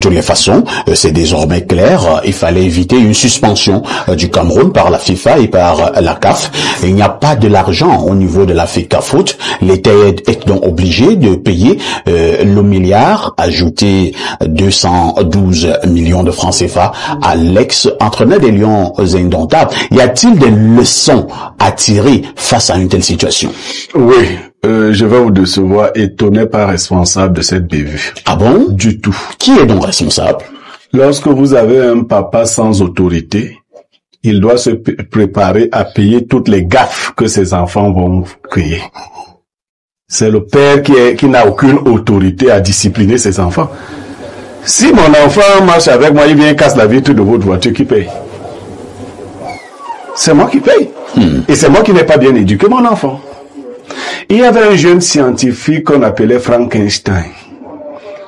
toutes les façons, c'est désormais clair, il fallait éviter une suspension du Cameroun par la FIFA et par la CAF. Il n'y a pas de l'argent au niveau de la FECAFOOT. L'État est donc obligé de payer le milliard, ajouté 212 millions de francs CFA à l'ex-entraîneur des Lions indomptables. Y a-t-il des leçons à tirer face à une telle situation? Oui. Je vais vous décevoir, étonné pas responsable de cette bévue. Ah bon? Du tout. Qui est donc responsable? Lorsque vous avez un papa sans autorité, il doit se préparer à payer toutes les gaffes que ses enfants vont créer. C'est le père qui n'a aucune autorité à discipliner ses enfants. Si mon enfant marche avec moi, il vient casse la vitre de votre voiture, qui paye? C'est moi qui paye. Et c'est moi qui n'ai pas bien éduqué mon enfant. Il y avait un jeune scientifique qu'on appelait Frankenstein,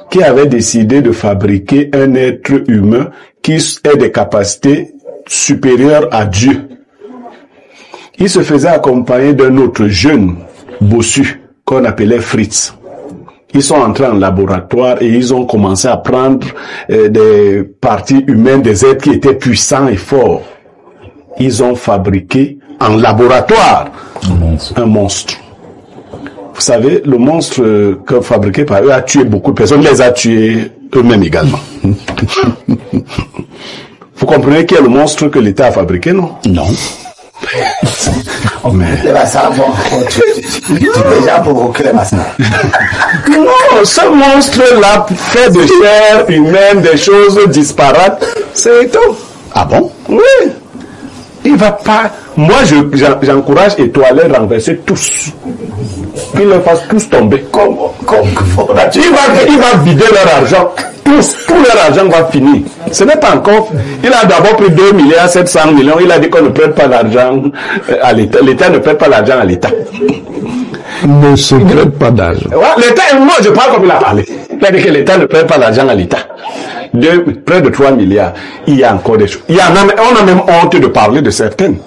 qui avait décidé de fabriquer un être humain qui ait des capacités supérieures à Dieu. Il se faisait accompagner d'un autre jeune bossu qu'on appelait Fritz. Ils sont entrés en laboratoire et ils ont commencé à prendre des parties humaines des êtres qui étaient puissants et forts. Ils ont fabriqué en laboratoire un monstre. Vous savez, le monstre que fabriqué par eux a tué beaucoup de personnes, les a tués eux-mêmes également. Vous comprenez qui est le monstre que l'État a fabriqué, non? Non. Mais... Non, ce monstre-là fait de chair humaine des choses disparates. C'est tout. Ah bon? Oui. Il va pas... Moi, j'encourage Étoilé à renverser tous. Qu'ils les fassent tous tomber. Il va vider leur argent. Tout leur argent va finir. Ce n'est pas encore... Il a d'abord pris 2 milliards 700 millions. Il a dit qu'on ne prête pas l'argent à l'État. L'État ne prête pas l'argent à l'État. Ne se prête pas d'argent. Ouais, l'État, moi je parle comme il a parlé. Il a dit que l'État ne prête pas l'argent à l'État. Près de 3 milliards. Il y a encore des choses. On a même honte de parler de certaines.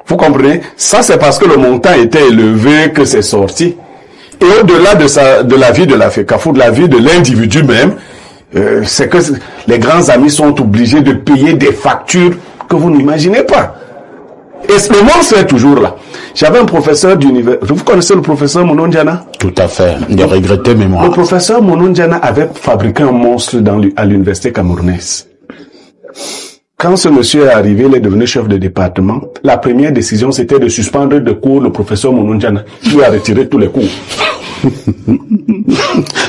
Vous comprenez? Ça, c'est parce que le montant était élevé que c'est sorti. Et au-delà de la vie de la FECAFOOT, de la vie de l'individu même, c'est que les grands amis sont obligés de payer des factures que vous n'imaginez pas. Et le monstre est toujours là. J'avais un professeur d'université. Vous connaissez le professeur Monondiana? Tout à fait. De regretter mémoire. Le professeur Monondiana avait fabriqué un monstre à l'université camerounaise. Quand ce monsieur est arrivé, il est devenu chef de département. La première décision, c'était de suspendre de cours le professeur Monondiana. Il lui a retiré tous les cours.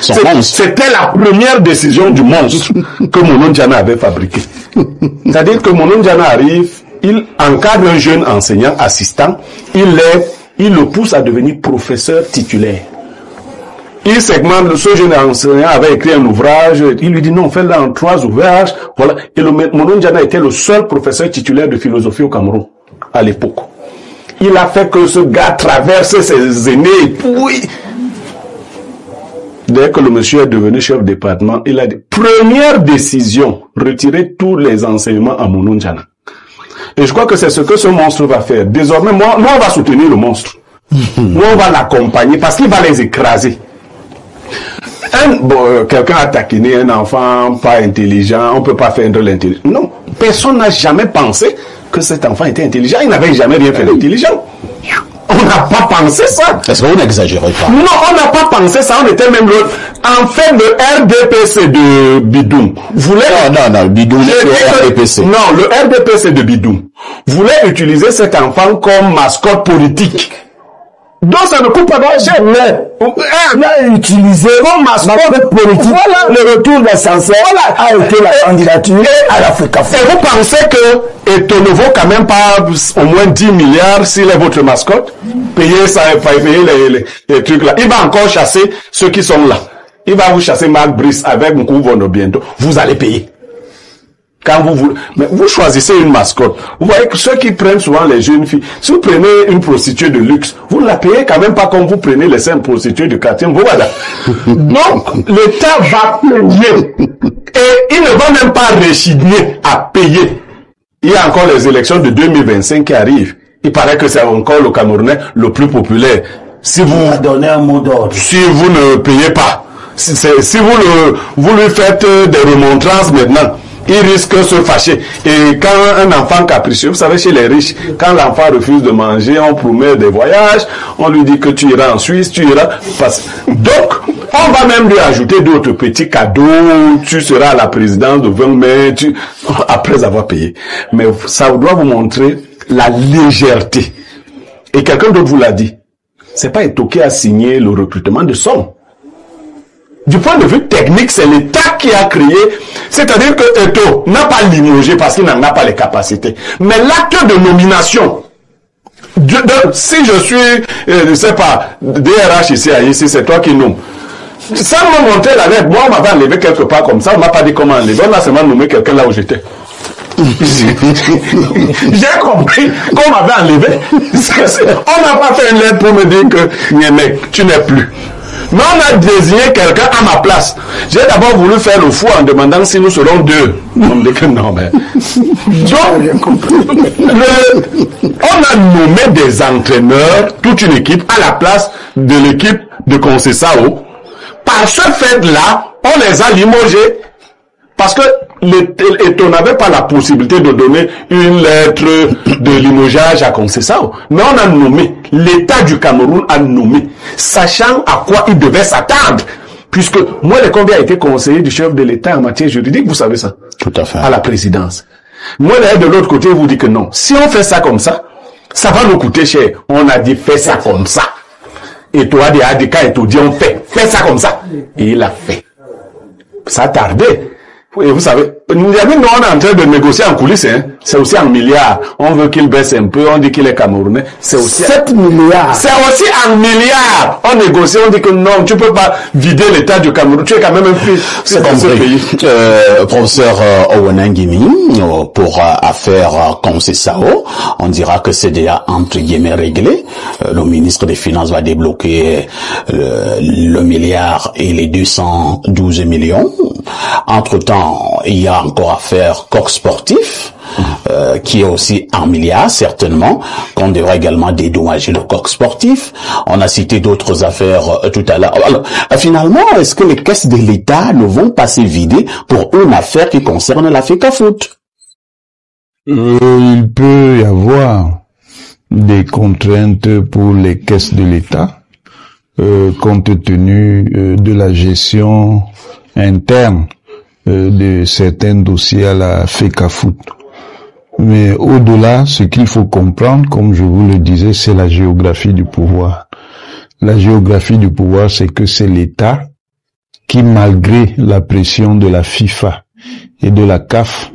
C'était la première décision du monstre que Monondiana avait fabriqué. C'est-à-dire que Monondiana arrive, il encadre un jeune enseignant assistant, il le pousse à devenir professeur titulaire. Il segmente, ce jeune enseignant avait écrit un ouvrage, il lui dit non, fais-le en 3 ouvrages, voilà. Et Monondiana était le seul professeur titulaire de philosophie au Cameroun, à l'époque. Il a fait que ce gars traverse ses aînés, et puis, dès que le monsieur est devenu chef de département, il a dit, première décision, retirer tous les enseignements à Monondiana. Et je crois que c'est ce que ce monstre va faire. Désormais, moi on va soutenir le monstre. Nous, on va l'accompagner parce qu'il va les écraser. Quelqu'un a taquiné un enfant pas intelligent, on peut pas faire de l'intelligence. Non, personne n'a jamais pensé que cet enfant était intelligent. Il n'avait jamais rien fait d'intelligent. On n'a pas pensé ça. Est-ce qu'on n'exagérait pas? Non, on n'a pas pensé ça. On était même en fait le RDPC de Bidoum voulait... Non, Bidoum, c'est le RDPC. Non, le RDPC de Bidoum voulait utiliser cet enfant comme mascotte politique. Donc ça ne coûte pas d'argent. Mais on a utilisé comme mascotte politique. Voilà. Le retour d'essentiel a été la candidature à la FECAFOOT. Et vous pensez que Eto'o ne vaut quand même pas au moins 10 milliards s'il est votre mascotte? Payer ça, payer les trucs là. Il va encore chasser ceux qui sont là. Il va vous chasser Marc Brice avec Nkuvono bientôt. Vous allez payer. Quand mais vous choisissez une mascotte. Vous voyez que ceux qui prennent souvent les jeunes filles, si vous prenez une prostituée de luxe, vous ne la payez quand même pas comme vous prenez les 5 prostituées de quartier. Voilà. Donc, l'État va payer. Et il ne va même pas rechigner à payer. Il y a encore les élections de 2025 qui arrivent. Il paraît que c'est encore le Camerounais le plus populaire. Si vous, donner un mot d'ordre. Si vous ne payez pas, Si vous lui faites des remontrances maintenant, il risque de se fâcher. Et quand un enfant capricieux, vous savez, chez les riches, quand l'enfant refuse de manger, on promet des voyages, on lui dit que tu iras en Suisse, tu iras. Donc, on va même lui ajouter d'autres petits cadeaux, tu seras à la présidence de 20 mai, après avoir payé. Mais ça doit vous montrer la légèreté. Et quelqu'un d'autre vous l'a dit. C'est pas Eto'o qui a signé le recrutement de Somme. Du point de vue technique, c'est l'État qui a créé, c'est-à-dire que Eto'o n'a pas limogé parce qu'il n'en a pas les capacités. Mais l'acte de nomination, si je suis, je sais pas, DRH ici, c'est toi qui nommes. Sans me montrer la lettre, moi on m'avait enlevé quelque part comme ça, on m'a pas dit comment enlever, on a seulement nommé quelqu'un là où j'étais. J'ai compris qu'on m'avait enlevé. On n'a pas fait une lettre pour me dire que tu n'es plus. Mais on a désigné quelqu'un à ma place. J'ai d'abord voulu faire le fou en demandant si nous serons deux. On me dit que non, mais... Donc, on a nommé des entraîneurs, toute une équipe, à la place de l'équipe de Conceição. Par ce fait-là, on les a limogés. Parce que Eto'o n'avait pas la possibilité de donner une lettre de limogeage à Conceição. Mais on a nommé, l'État du Cameroun a nommé, sachant à quoi il devait s'attendre. Puisque moi, le combien a été conseiller du chef de l'État en matière juridique, vous savez ça? Tout à fait. À la présidence. Moi, de l'autre côté, vous dit que non. Si on fait ça comme ça, ça va nous coûter cher. On a dit, fais ça comme ça. Et toi, des cas, et tout dit, on fait ça comme ça. Et il a fait. Ça a tardé. Et vous savez, nous, on est en train de négocier en coulisses, hein. C'est aussi en milliards. On veut qu'il baisse un peu, on dit qu'il est camerounais. C'est aussi 7 milliards. C'est aussi en milliards. On négocie, on dit que non, tu peux pas vider l'État du Cameroun. Tu es quand même un fils de ce pays. Professeur Owenangimi, pour affaire Conceição, on dira que c'est déjà entre guillemets réglé. Le ministre des Finances va débloquer le milliard et les 212 millions. Entre-temps, il y a encore affaire Coq Sportif, qui est aussi en milliard, certainement, qu'on devrait également dédommager le Coq Sportif. On a cité d'autres affaires tout à l'heure. Alors, finalement, est-ce que les caisses de l'État ne vont pas se vider pour une affaire qui concerne la FECAFOOT? Il peut y avoir des contraintes pour les caisses de l'État, compte tenu de la gestion interne de certains dossiers à la FECAFOOT. Mais au-delà, ce qu'il faut comprendre, comme je vous le disais, c'est la géographie du pouvoir. La géographie du pouvoir, c'est que c'est l'État qui, malgré la pression de la FIFA et de la CAF,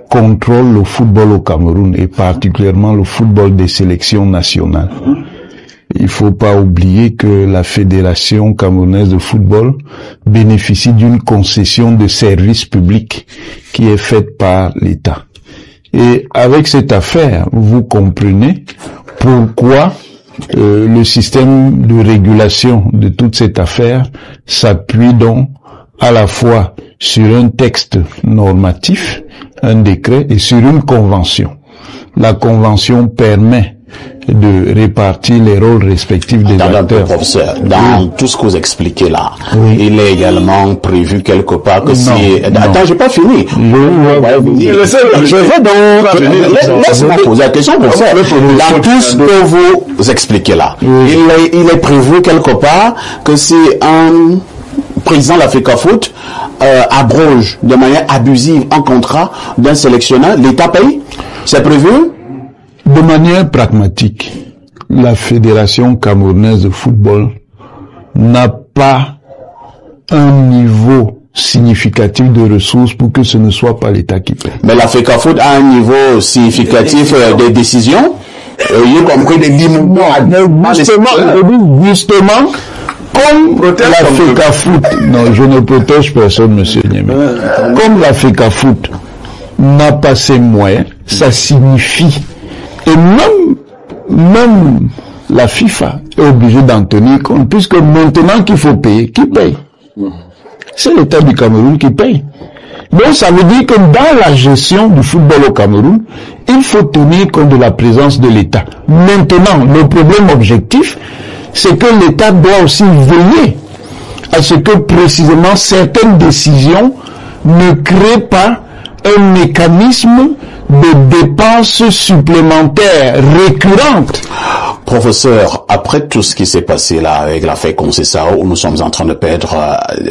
contrôle le football au Cameroun et particulièrement le football des sélections nationales. Il faut pas oublier que la Fédération camerounaise de football bénéficie d'une concession de service public qui est faite par l'État. Et avec cette affaire, vous comprenez pourquoi le système de régulation de toute cette affaire s'appuie donc à la fois sur un texte normatif, un décret, et sur une convention. La convention permet de répartir les rôles respectifs des acteurs. Professeur, dans tout ce que vous expliquez là, il est également prévu quelque part que si... Attends, j'ai pas fini. Laisse-moi poser la question, professeur. Dans tout ce que vous expliquez là, il est prévu quelque part que si un président de la FECAFOOT abroge de manière abusive un contrat d'un sélectionneur, l'État paye? C'est prévu? De manière pragmatique, la Fédération camerounaise de football n'a pas un niveau significatif de ressources pour que ce ne soit pas l'État qui paie. Mais la FECAFOOT a un niveau significatif des décisions, y compris des Justement, comme la FECAFOOT, non, je ne protège personne, monsieur Niémé. Comme la FECAFOOT n'a pas ses moyens, ça signifie, et même la FIFA est obligée d'en tenir compte, puisque maintenant qu'il faut payer, qui paye? C'est l'État du Cameroun qui paye. Donc ça veut dire que dans la gestion du football au Cameroun, il faut tenir compte de la présence de l'État. Maintenant, le problème objectif, c'est que l'État doit aussi veiller à ce que précisément certaines décisions ne créent pas un mécanisme de dépenses supplémentaires récurrentes. Professeur, après tout ce qui s'est passé là avec l'affaire Concessao, où nous sommes en train de perdre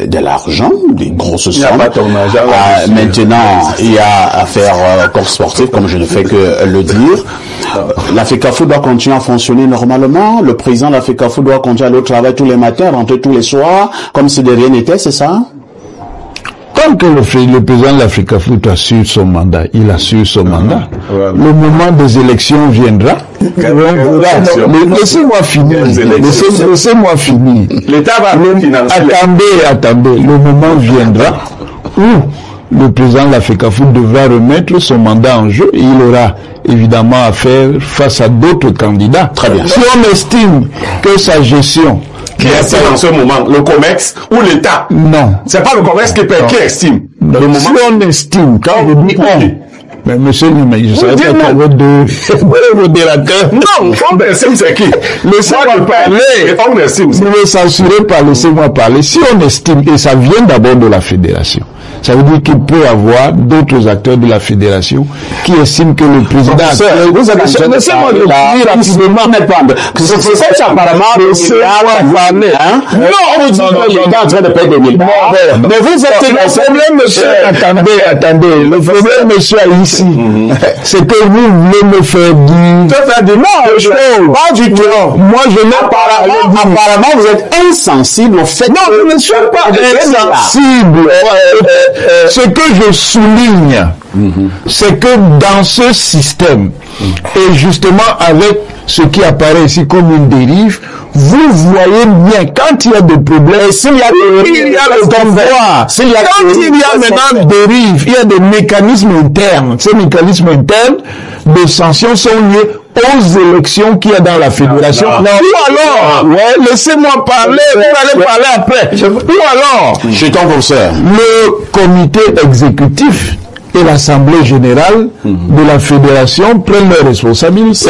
de l'argent, des grosses sommes. Maintenant, il y a affaire corps sportif, comme je ne fais que le dire. La FECAFOOT doit continuer à fonctionner normalement. Le président de la FECAFOOT doit continuer à aller au travail tous les matins, rentrer tous les soirs, comme si de rien n'était, c'est ça? Tant que le président de la FECAFOOT assure son mandat, il assure son mandat. Le moment des élections viendra. Laissez-moi finir. Laissez-moi finir. L'État va financer. Attendez. Le moment viendra où le président de la FECAFOOT devra remettre son mandat en jeu et il aura évidemment à faire face à d'autres candidats. Très bien. Si on estime que sa gestion... Qui estime en ce moment? Le COMEX ou l'État? Non. C'est pas le COMEX qui paye, qui estime? Le moment... Si on estime, quand je dis on, mais monsieur Nimé, je savais pas votre modérateur. Non, on estime c'est qui? Laissez-moi parler. On estime. Ne me censurez pas, laissez-moi parler. Si on estime, et ça vient d'abord de la fédération, ça veut dire qu'il peut y avoir d'autres acteurs de la fédération qui estiment que le président... Laissez-moi le dire rapidement. C'est ça, apparemment, laissez-moi parler. Non, on vous dit que l'État est en train de payer des milliards. Mais vous êtes... Le problème, monsieur... Attendez. Le problème, monsieur, ici, c'est que vous voulez me faire dire... Non, pas du tout. Moi, je n'ai pas... Apparemment, vous êtes insensible au fait... Non, je ne suis pas insensible. Ce que je souligne, c'est que dans ce système, et justement avec ce qui apparaît ici comme une dérive, vous voyez bien, quand il y a des problèmes, s'il y a le devoir, quand il y a maintenant dérive, il y a des mécanismes internes. Ces mécanismes internes de sanctions sont liés aux élections qu'il y a dans la fédération. Laissez-moi parler, vous allez parler après. Ou alors, le comité exécutif et l'assemblée générale de la fédération prennent leurs responsabilités.